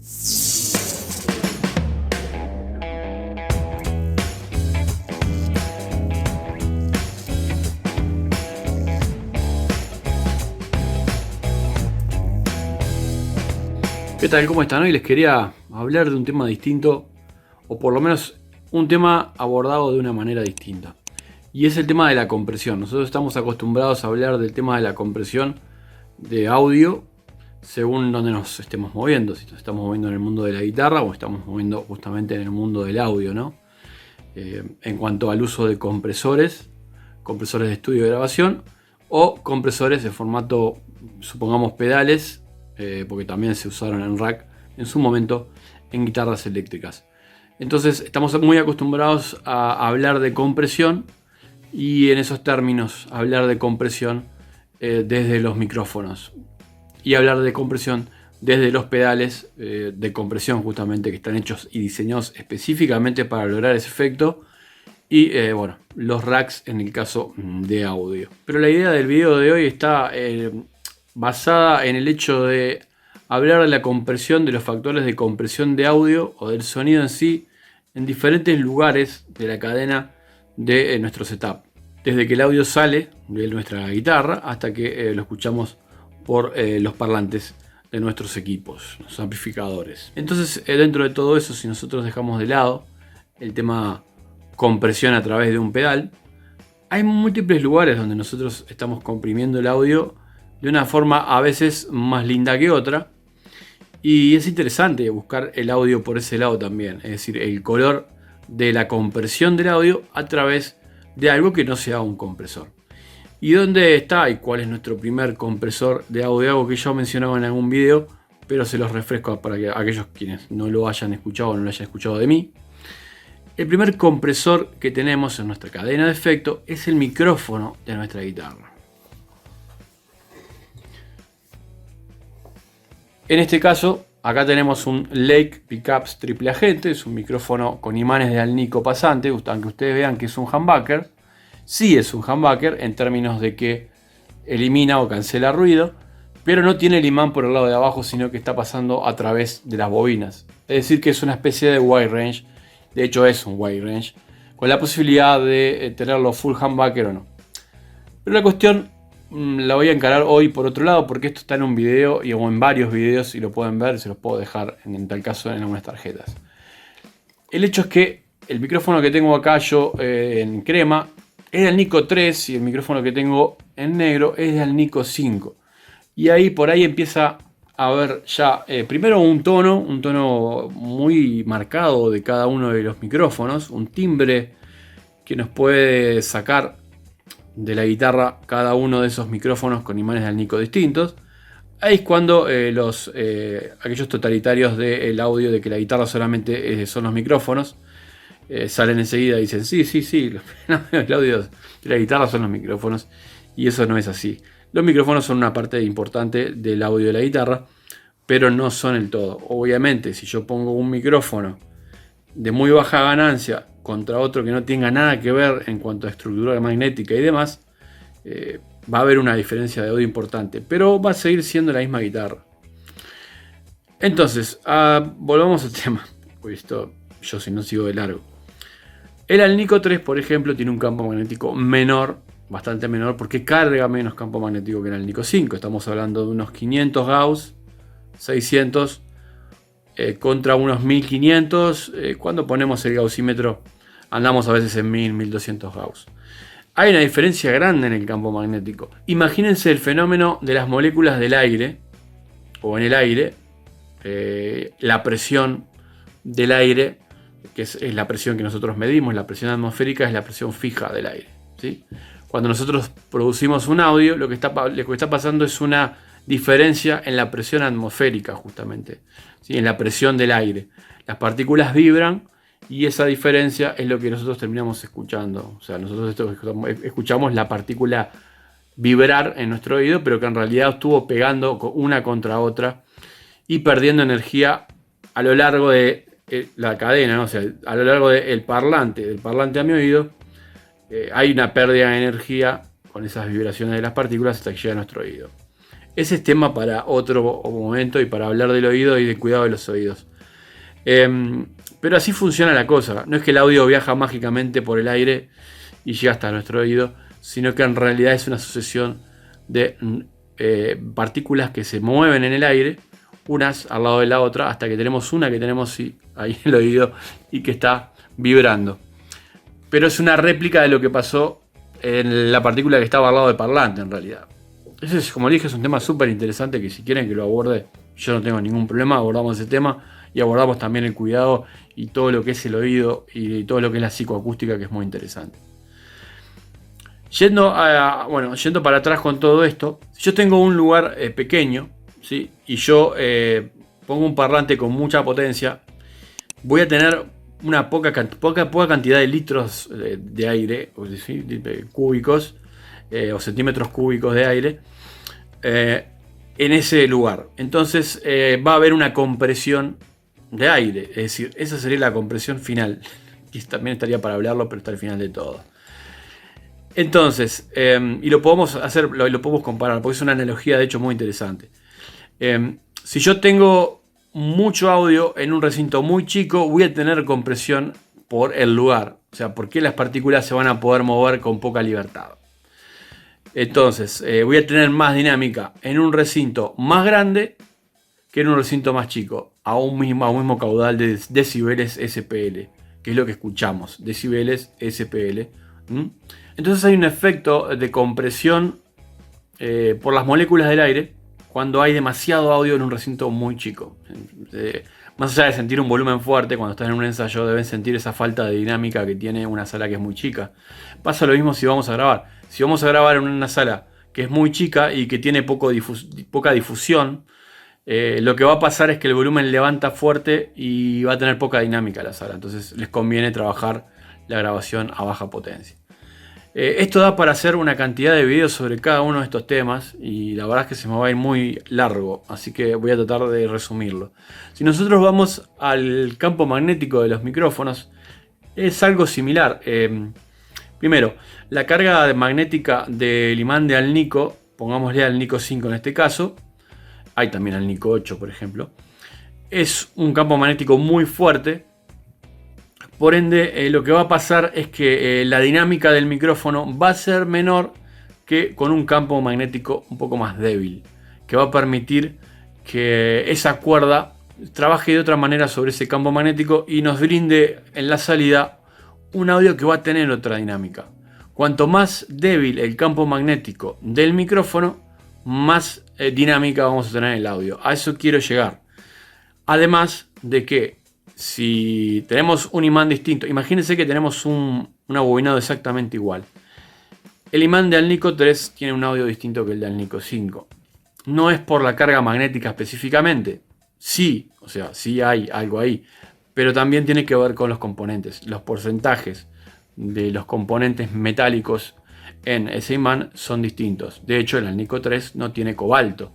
¿Qué tal? ¿Cómo están? Hoy les quería hablar de un tema distinto, o por lo menos un tema abordado de una manera distinta. Y es el tema de la compresión. Nosotros estamos acostumbrados a hablar del tema de la compresión de audio según donde nos estemos moviendo. Si nos estamos moviendo en el mundo de la guitarra o estamos moviendo justamente en el mundo del audio, ¿no? En cuanto al uso de compresores de estudio de grabación o compresores de formato, supongamos, pedales, porque también se usaron en rack en su momento en guitarras eléctricas. Entonces estamos muy acostumbrados a hablar de compresión y en esos términos hablar de compresión desde los micrófonos y hablar de compresión desde los pedales de compresión, justamente, que están hechos y diseñados específicamente para lograr ese efecto, y bueno, los racks en el caso de audio. Pero la idea del video de hoy está basada en el hecho de hablar de la compresión, de los factores de compresión de audio o del sonido en sí en diferentes lugares de la cadena de nuestro setup. Desde que el audio sale de nuestra guitarra hasta que lo escuchamos por los parlantes de nuestros equipos, los amplificadores. Entonces, dentro de todo eso, si nosotros dejamos de lado el tema compresión a través de un pedal, hay múltiples lugares donde nosotros estamos comprimiendo el audio de una forma a veces más linda que otra, y es interesante buscar el audio por ese lado también, es decir, el color de la compresión del audio a través de algo que no sea un compresor. ¿Y dónde está y cuál es nuestro primer compresor de audio? Algo que yo mencionaba en algún video, pero se los refresco para que aquellos quienes no lo hayan escuchado o no lo hayan escuchado de mí. El primer compresor que tenemos en nuestra cadena de efecto es el micrófono de nuestra guitarra. En este caso, acá tenemos un Lake Pickups triple agente, es un micrófono con imanes de alnico pasante, aunque ustedes vean que es un humbucker. Sí es un humbucker en términos de que elimina o cancela ruido, pero no tiene el imán por el lado de abajo, sino que está pasando a través de las bobinas. Es decir, que es una especie de wide range, de hecho es un wide range, con la posibilidad de tenerlo full humbucker o no. Pero la cuestión la voy a encarar hoy por otro lado, porque esto está en un video o en varios videos y lo pueden ver, se los puedo dejar en tal caso en algunas tarjetas. El hecho es que el micrófono que tengo acá yo en crema es del Nico 3 y el micrófono que tengo en negro es del Nico 5. Y ahí por ahí empieza a haber ya primero un tono muy marcado de cada uno de los micrófonos, un timbre que nos puede sacar de la guitarra cada uno de esos micrófonos con imanes de alnico distintos. Ahí es cuando aquellos totalitarios del audio de que la guitarra solamente son los micrófonos salen enseguida y dicen sí, el audio de la guitarra son los micrófonos, y eso no es así. Los micrófonos son una parte importante del audio de la guitarra, pero no son el todo. Obviamente, si yo pongo un micrófono de muy baja ganancia contra otro que no tenga nada que ver en cuanto a estructura magnética y demás, va a haber una diferencia de audio importante, pero va a seguir siendo la misma guitarra. Entonces, volvamos al tema, pues esto yo si no sigo de largo. El Alnico 3, por ejemplo, tiene un campo magnético menor, bastante menor, porque carga menos campo magnético que el Alnico 5. Estamos hablando de unos 500 Gauss, 600 contra unos 1500. Cuando ponemos el gaussímetro andamos a veces en 1000, 1200 Gauss. Hay una diferencia grande en el campo magnético. Imagínense el fenómeno de las moléculas del aire, o en el aire, la presión del aire, que es la presión que nosotros medimos, la presión atmosférica es la presión fija del aire, ¿sí? Cuando nosotros producimos un audio, lo que está pasando es una diferencia en la presión atmosférica, justamente, ¿sí? En la presión del aire. Las partículas vibran y esa diferencia es lo que nosotros terminamos escuchando. O sea, nosotros escuchamos la partícula vibrar en nuestro oído, pero que en realidad estuvo pegando una contra otra y perdiendo energía a lo largo de la cadena, ¿no? O sea, a lo largo del parlante a mi oído, hay una pérdida de energía con esas vibraciones de las partículas hasta que llega a nuestro oído. Ese es tema para otro momento y para hablar del oído y del cuidado de los oídos. Pero así funciona la cosa. No es que el audio viaja mágicamente por el aire y llega hasta nuestro oído, sino que en realidad es una sucesión de partículas que se mueven en el aire, unas al lado de la otra, hasta que tenemos una que tenemos ahí en el oído y que está vibrando. Pero es una réplica de lo que pasó en la partícula que estaba al lado del parlante en realidad. Ese es, como dije, es un tema súper interesante que si quieren que lo aborde, yo no tengo ningún problema, abordamos ese tema y abordamos también el cuidado y todo lo que es el oído y todo lo que es la psicoacústica, que es muy interesante. Yendo para atrás con todo esto, si yo tengo un lugar pequeño, ¿sí? Y yo pongo un parlante con mucha potencia, voy a tener una poca cantidad de litros de aire, ¿sí? De cúbicos o centímetros cúbicos de aire en ese lugar. Entonces va a haber una compresión de aire, es decir, esa sería la compresión final, que también estaría para hablarlo, pero está al final de todo. Entonces, y lo podemos hacer, lo podemos comparar, porque es una analogía de hecho muy interesante. Si yo tengo mucho audio en un recinto muy chico, voy a tener compresión por el lugar, o sea, porque las partículas se van a poder mover con poca libertad. Entonces, voy a tener más dinámica en un recinto más grande que en un recinto más chico, a un mismo caudal de decibeles SPL, que es lo que escuchamos, decibeles SPL. Entonces hay un efecto de compresión por las moléculas del aire cuando hay demasiado audio en un recinto muy chico. Más allá de sentir un volumen fuerte, cuando están en un ensayo deben sentir esa falta de dinámica que tiene una sala que es muy chica. Pasa lo mismo si vamos a grabar. Si vamos a grabar en una sala que es muy chica y que tiene poca difusión, lo que va a pasar es que el volumen levanta fuerte y va a tener poca dinámica la sala. Entonces les conviene trabajar la grabación a baja potencia. Esto da para hacer una cantidad de videos sobre cada uno de estos temas y la verdad es que se me va a ir muy largo, así que voy a tratar de resumirlo. Si nosotros vamos al campo magnético de los micrófonos, es algo similar. Primero, la carga magnética del imán de alnico, pongámosle alnico 5 en este caso, hay también alnico 8 por ejemplo, es un campo magnético muy fuerte. Por ende, lo que va a pasar es que la dinámica del micrófono va a ser menor que con un campo magnético un poco más débil, que va a permitir que esa cuerda trabaje de otra manera sobre ese campo magnético y nos brinde en la salida un audio que va a tener otra dinámica. Cuanto más débil el campo magnético del micrófono, más dinámica vamos a tener en el audio. A eso quiero llegar. Además de que si tenemos un imán distinto, imagínense que tenemos un abobinado exactamente igual. El imán de alnico 3 tiene un audio distinto que el de alnico 5. No es por la carga magnética específicamente. Sí, o sea, sí hay algo ahí. Pero también tiene que ver con los componentes. Los porcentajes de los componentes metálicos en ese imán son distintos. De hecho, el alnico 3 no tiene cobalto.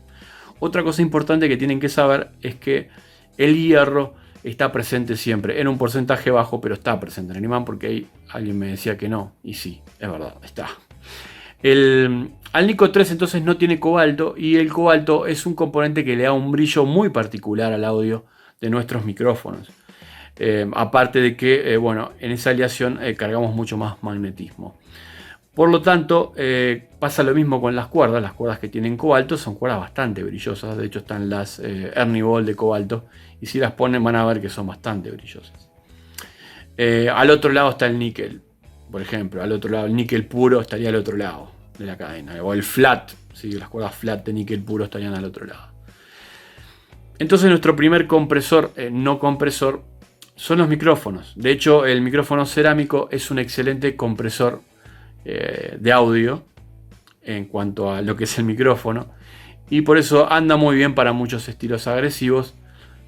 Otra cosa importante que tienen que saber es que el hierro está presente siempre, en un porcentaje bajo, pero está presente en el imán, porque ahí alguien me decía que no, y sí, es verdad, está. El alnico 3 entonces no tiene cobalto, y el cobalto es un componente que le da un brillo muy particular al audio de nuestros micrófonos. Aparte de que, en esa aleación cargamos mucho más magnetismo. Por lo tanto, pasa lo mismo con las cuerdas que tienen cobalto son cuerdas bastante brillosas, de hecho están las Ernie Ball de cobalto, y si las ponen van a ver que son bastante brillosas. Al otro lado está el níquel, por ejemplo, al otro lado el níquel puro estaría al otro lado de la cadena, o el flat, ¿sí? Las cuerdas flat de níquel puro estarían al otro lado. Entonces nuestro primer compresor no compresor son los micrófonos. De hecho, el micrófono cerámico es un excelente compresor de audio en cuanto a lo que es el micrófono, y por eso anda muy bien para muchos estilos agresivos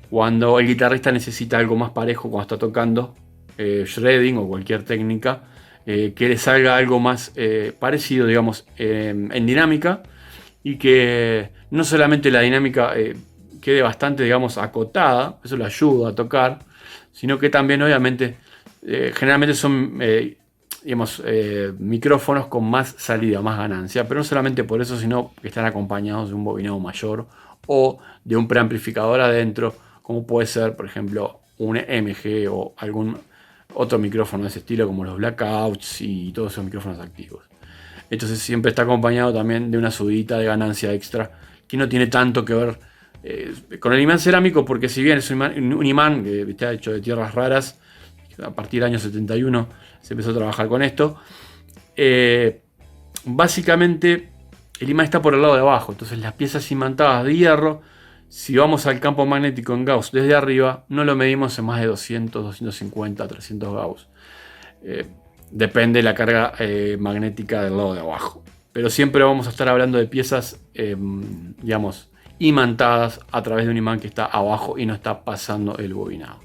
cuando el guitarrista necesita algo más parejo cuando está tocando shredding o cualquier técnica, que le salga algo más parecido, digamos, en dinámica, y que no solamente la dinámica quede bastante, digamos, acotada, eso le ayuda a tocar, sino que también obviamente generalmente son digamos, micrófonos con más salida, más ganancia, pero no solamente por eso, sino que están acompañados de un bobinado mayor o de un preamplificador adentro, como puede ser, por ejemplo, un MG o algún otro micrófono de ese estilo, como los Blackouts y todos esos micrófonos activos. Entonces siempre está acompañado también de una subidita de ganancia extra, que no tiene tanto que ver con el imán cerámico, porque si bien es un imán que está hecho de tierras raras, a partir del año 71 se empezó a trabajar con esto. Básicamente el imán está por el lado de abajo, entonces las piezas imantadas de hierro, si vamos al campo magnético en Gauss desde arriba, no lo medimos en más de 200, 250, 300 Gauss. Depende de la carga magnética del lado de abajo. Pero siempre vamos a estar hablando de piezas, digamos, imantadas a través de un imán que está abajo y no está pasando el bobinado.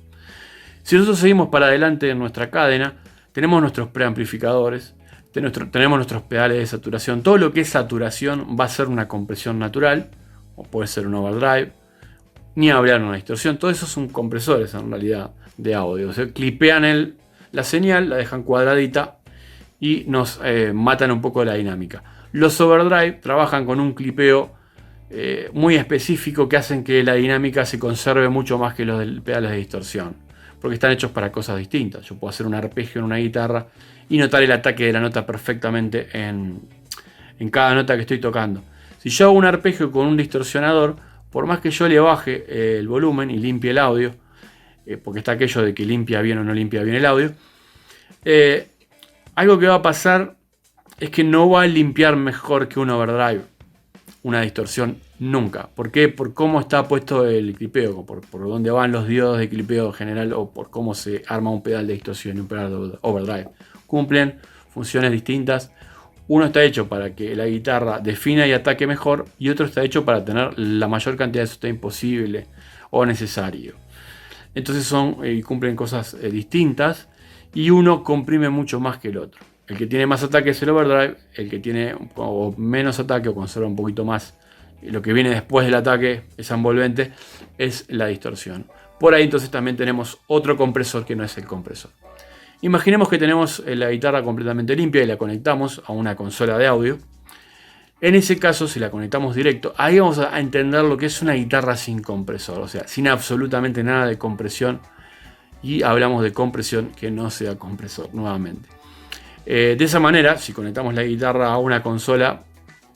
Si nosotros seguimos para adelante en nuestra cadena, tenemos nuestros preamplificadores, tenemos nuestros pedales de saturación. Todo lo que es saturación va a ser una compresión natural, o puede ser un overdrive, ni hablar de una distorsión. Todo eso son compresores en realidad de audio. O sea, clipean la señal, la dejan cuadradita y nos matan un poco la dinámica. Los overdrive trabajan con un clipeo muy específico que hacen que la dinámica se conserve mucho más que los de pedales de distorsión, porque están hechos para cosas distintas. Yo puedo hacer un arpegio en una guitarra y notar el ataque de la nota perfectamente en cada nota que estoy tocando. Si yo hago un arpegio con un distorsionador, por más que yo le baje el volumen y limpie el audio, porque está aquello de que limpia bien o no limpia bien el audio, algo que va a pasar es que no va a limpiar mejor que un overdrive, una distorsión, nunca. ¿Por qué? Por cómo está puesto el clipeo, por dónde van los diodos de clipeo en general, o por cómo se arma un pedal de distorsión y un pedal de overdrive. Cumplen funciones distintas. Uno está hecho para que la guitarra defina y ataque mejor, y otro está hecho para tener la mayor cantidad de sustain posible o necesario. Entonces cumplen cosas distintas, y uno comprime mucho más que el otro. El que tiene más ataque es el overdrive, el que tiene menos ataque o conserva un poquito más lo que viene después del ataque, esa envolvente, es la distorsión. Por ahí entonces también tenemos otro compresor que no es el compresor. Imaginemos que tenemos la guitarra completamente limpia y la conectamos a una consola de audio. En ese caso, si la conectamos directo, ahí vamos a entender lo que es una guitarra sin compresor, o sea, sin absolutamente nada de compresión, y hablamos de compresión que no sea compresor nuevamente. De esa manera, si conectamos la guitarra a una consola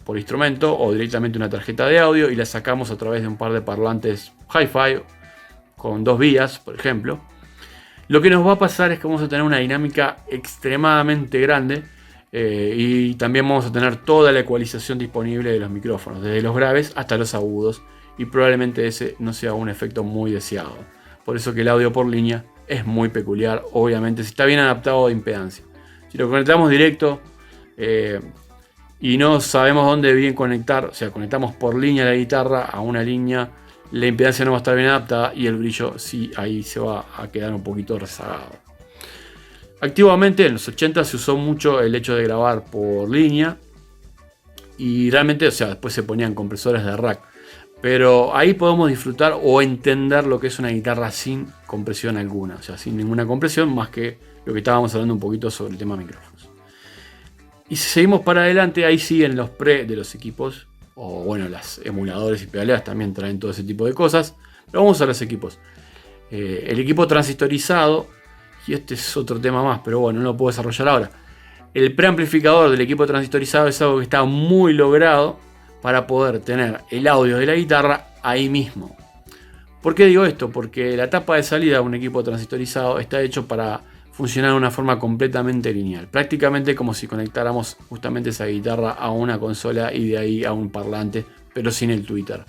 por instrumento o directamente una tarjeta de audio y la sacamos a través de un par de parlantes hi-fi con 2 vías, por ejemplo, lo que nos va a pasar es que vamos a tener una dinámica extremadamente grande, y también vamos a tener toda la ecualización disponible de los micrófonos, desde los graves hasta los agudos, y probablemente ese no sea un efecto muy deseado. Por eso que el audio por línea es muy peculiar, obviamente, si está bien adaptado de impedancia. Si lo conectamos directo y no sabemos dónde bien conectar, o sea, conectamos por línea la guitarra a una línea, la impedancia no va a estar bien adaptada y el brillo sí, ahí se va a quedar un poquito rezagado. Activamente en los 80 se usó mucho el hecho de grabar por línea, y realmente, o sea, después se ponían compresores de rack, pero ahí podemos disfrutar o entender lo que es una guitarra sin compresión alguna, o sea, sin ninguna compresión, más que lo que estábamos hablando un poquito sobre el tema micrófonos. Y si seguimos para adelante, ahí siguen los pre de los equipos, o bueno, las emuladores y pedaleras también traen todo ese tipo de cosas, pero vamos a los equipos. El equipo transistorizado, y este es otro tema más, pero bueno, no lo puedo desarrollar ahora. El preamplificador del equipo transistorizado es algo que está muy logrado para poder tener el audio de la guitarra ahí mismo. ¿Por qué digo esto? Porque la tapa de salida de un equipo transistorizado está hecho para funcionar de una forma completamente lineal, prácticamente como si conectáramos justamente esa guitarra a una consola y de ahí a un parlante, pero sin el tweeter.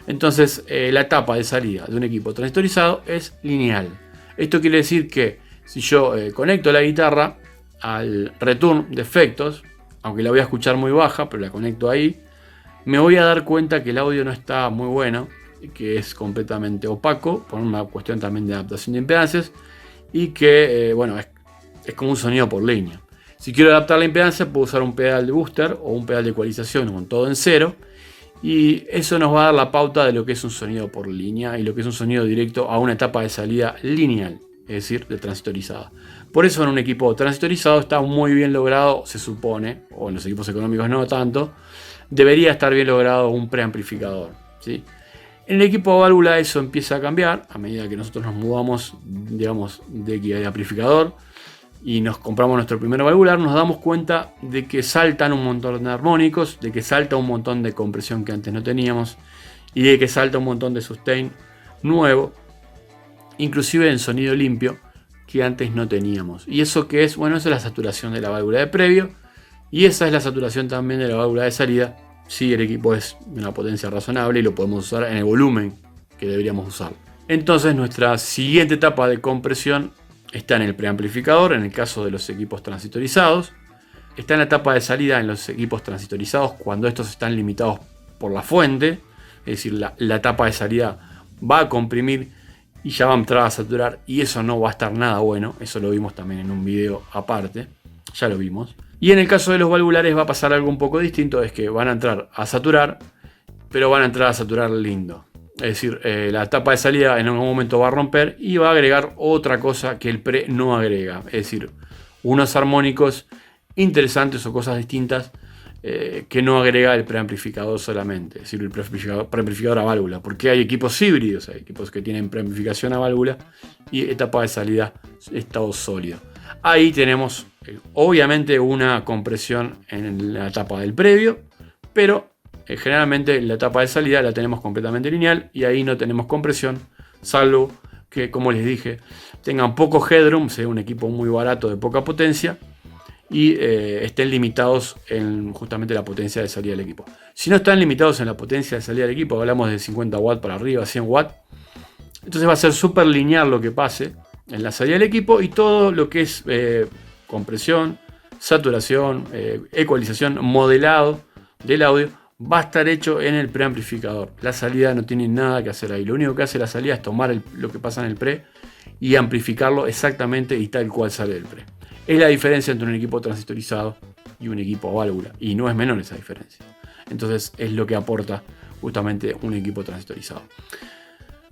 Entonces la tapa de salida de un equipo transistorizado es lineal. Esto quiere decir que si yo conecto la guitarra al return de efectos, aunque la voy a escuchar muy baja, pero la conecto ahí, me voy a dar cuenta que el audio no está muy bueno, que es completamente opaco, por una cuestión también de adaptación de impedancias, y que bueno, es como un sonido por línea. Si quiero adaptar la impedancia, puedo usar un pedal de booster o un pedal de ecualización con todo en cero, y eso nos va a dar la pauta de lo que es un sonido por línea y lo que es un sonido directo a una etapa de salida lineal. es decir, de transistorizada. Por eso en un equipo transitorizado está muy bien logrado, se supone, o en los equipos económicos no tanto, debería estar bien logrado un preamplificador, ¿sí? En el equipo de válvula eso empieza a cambiar a medida que nosotros nos mudamos, digamos, de amplificador y nos compramos nuestro primer valvular. Nos damos cuenta de que saltan un montón de armónicos, de que salta un montón de compresión que antes no teníamos y de que salta un montón de sustain nuevo, inclusive en sonido limpio, que antes no teníamos. ¿Y eso qué es? Bueno, eso es la saturación de la válvula de previo y esa es la saturación también de la válvula de salida. Si el equipo es de una potencia razonable y lo podemos usar en el volumen que deberíamos usar. Entonces nuestra siguiente etapa de compresión está en el preamplificador, en el caso de los equipos transitorizados. Está en la etapa de salida en los equipos transitorizados cuando estos están limitados por la fuente. Es decir, la etapa de salida va a comprimir y ya va a entrar a saturar y eso no va a estar nada bueno. Eso lo vimos también en un video aparte. Ya lo vimos. Y en el caso de los valvulares va a pasar algo un poco distinto. Es que van a entrar a saturar, pero van a entrar a saturar lindo. Es decir, la etapa de salida en algún momento va a romper y va a agregar otra cosa que el pre no agrega. Es decir, unos armónicos interesantes o cosas distintas que no agrega el preamplificador solamente. Es decir, el preamplificador a válvula. Porque hay equipos híbridos, hay equipos que tienen preamplificación a válvula y etapa de salida estado sólido. Ahí tenemos obviamente una compresión en la etapa del previo, pero generalmente la etapa de salida la tenemos completamente lineal y ahí no tenemos compresión, salvo que, como les dije, tengan poco headroom, sea un equipo muy barato de poca potencia y estén limitados en justamente la potencia de salida del equipo. Si no están limitados en la potencia de salida del equipo, hablamos de 50 watts para arriba, 100 watts, entonces va a ser súper lineal lo que pase en la salida del equipo y todo lo que es compresión, saturación, ecualización, modelado del audio va a estar hecho en el preamplificador. La salida no tiene nada que hacer ahí. Lo único que hace la salida es tomar lo que pasa en el pre y amplificarlo exactamente y tal cual sale del pre. Es la diferencia entre un equipo transistorizado y un equipo a válvula. Y no es menor esa diferencia. Entonces es lo que aporta justamente un equipo transistorizado.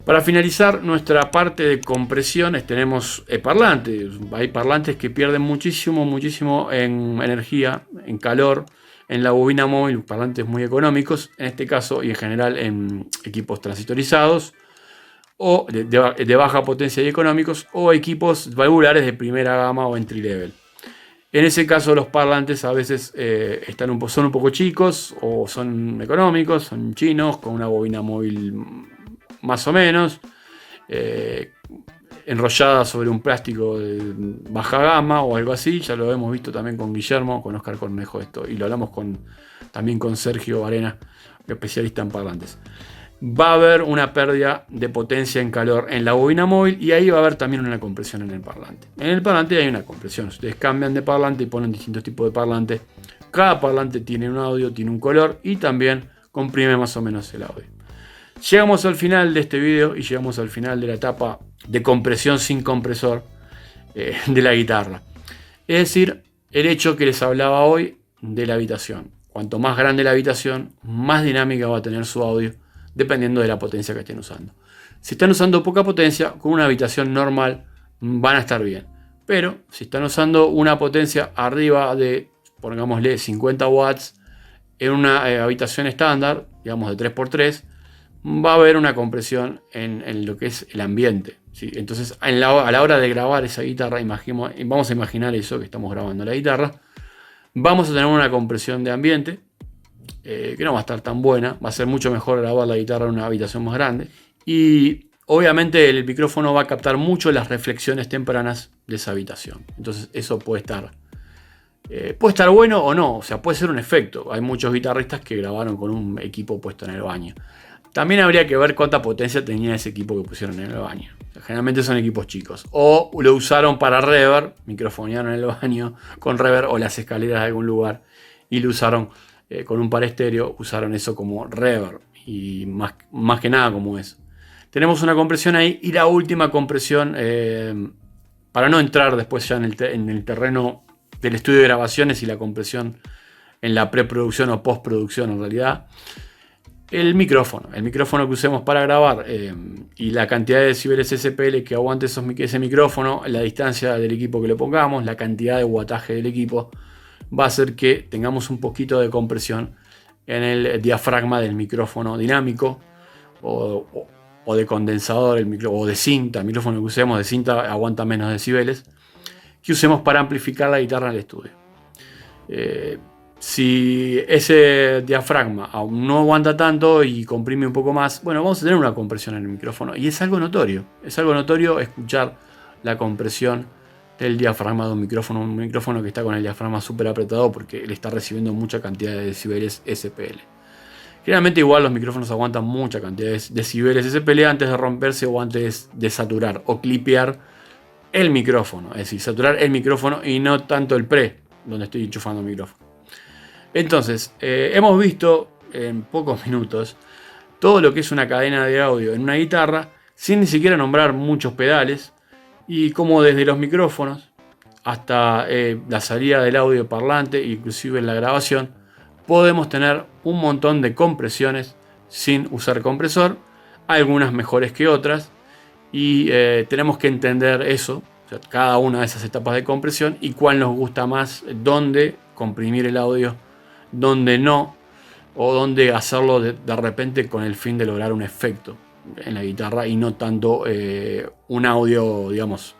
Para finalizar nuestra parte de compresiones tenemos parlantes. Hay parlantes que pierden muchísimo en energía, en calor, en la bobina móvil, parlantes muy económicos, en este caso y en general en equipos transitorizados o de baja potencia y económicos o equipos valvulares de primera gama o entry level. En ese caso los parlantes a veces son un poco chicos o son económicos, son chinos con una bobina móvil más o menos, enrollada sobre un plástico de baja gama o algo así. Ya lo hemos visto también con Guillermo, con Oscar Cornejo esto, y lo hablamos también con Sergio Varena, especialista en parlantes. Va a haber una pérdida de potencia en calor en la bobina móvil y ahí va a haber también una compresión en el parlante. En el parlante hay una compresión. Ustedes cambian de parlante y ponen distintos tipos de parlante. Cada parlante tiene un audio, tiene un color y también comprime más o menos el audio. Llegamos al final de este video y llegamos al final de la etapa de compresión sin compresor de la guitarra. Es decir, el hecho que les hablaba hoy de la habitación. Cuanto más grande la habitación, más dinámica va a tener su audio, dependiendo de la potencia que estén usando. Si están usando poca potencia, con una habitación normal van a estar bien. Pero si están usando una potencia arriba de, pongámosle, 50 watts en una habitación estándar, digamos de 3x3, va a haber una compresión en lo que es el ambiente, ¿sí? Entonces a la hora de grabar esa guitarra, vamos a imaginar eso que estamos grabando la guitarra, vamos a tener una compresión de ambiente que no va a estar tan buena, va a ser mucho mejor grabar la guitarra en una habitación más grande y obviamente el micrófono va a captar mucho las reflexiones tempranas de esa habitación. Entonces eso puede estar bueno o no, o sea, puede ser un efecto. Hay muchos guitarristas que grabaron con un equipo puesto en el baño. También habría que ver cuánta potencia tenía ese equipo que pusieron en el baño. Generalmente son equipos chicos. O lo usaron para reverb, microfonearon en el baño con reverb o las escaleras de algún lugar y lo usaron con un par estéreo, usaron eso como reverb y más que nada como eso. Tenemos una compresión ahí y la última compresión, para no entrar después ya en el terreno del estudio de grabaciones y la compresión en la preproducción o postproducción en realidad. el micrófono que usemos para grabar y la cantidad de decibeles SPL que aguante ese micrófono, la distancia del equipo que le pongamos, la cantidad de wattaje del equipo, va a hacer que tengamos un poquito de compresión en el diafragma del micrófono dinámico o de condensador, o de cinta. El micrófono que usemos de cinta aguanta menos decibeles, que usemos para amplificar la guitarra en el estudio. Si ese diafragma aún no aguanta tanto y comprime un poco más, bueno, vamos a tener una compresión en el micrófono. Y es algo notorio. Es algo notorio escuchar la compresión del diafragma de un micrófono que está con el diafragma súper apretado porque le está recibiendo mucha cantidad de decibeles SPL. Generalmente igual los micrófonos aguantan mucha cantidad de decibeles SPL antes de romperse o antes de saturar o clipear el micrófono. Es decir, saturar el micrófono y no tanto el pre, donde estoy enchufando el micrófono. Entonces, hemos visto en pocos minutos todo lo que es una cadena de audio en una guitarra sin ni siquiera nombrar muchos pedales y cómo desde los micrófonos hasta la salida del audio parlante, inclusive en la grabación, podemos tener un montón de compresiones sin usar compresor, algunas mejores que otras, y tenemos que entender eso, o sea, cada una de esas etapas de compresión y cuál nos gusta más, dónde comprimir el audio, dónde no, o dónde hacerlo de repente con el fin de lograr un efecto en la guitarra y no tanto un audio, digamos,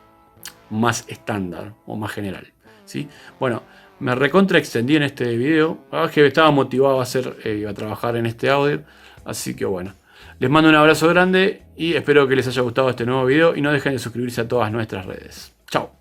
más estándar o más general, ¿sí? Bueno, me recontra extendí en este video, la verdad es que estaba motivado a a trabajar en este audio, así que bueno, les mando un abrazo grande y espero que les haya gustado este nuevo video y no dejen de suscribirse a todas nuestras redes. Chao.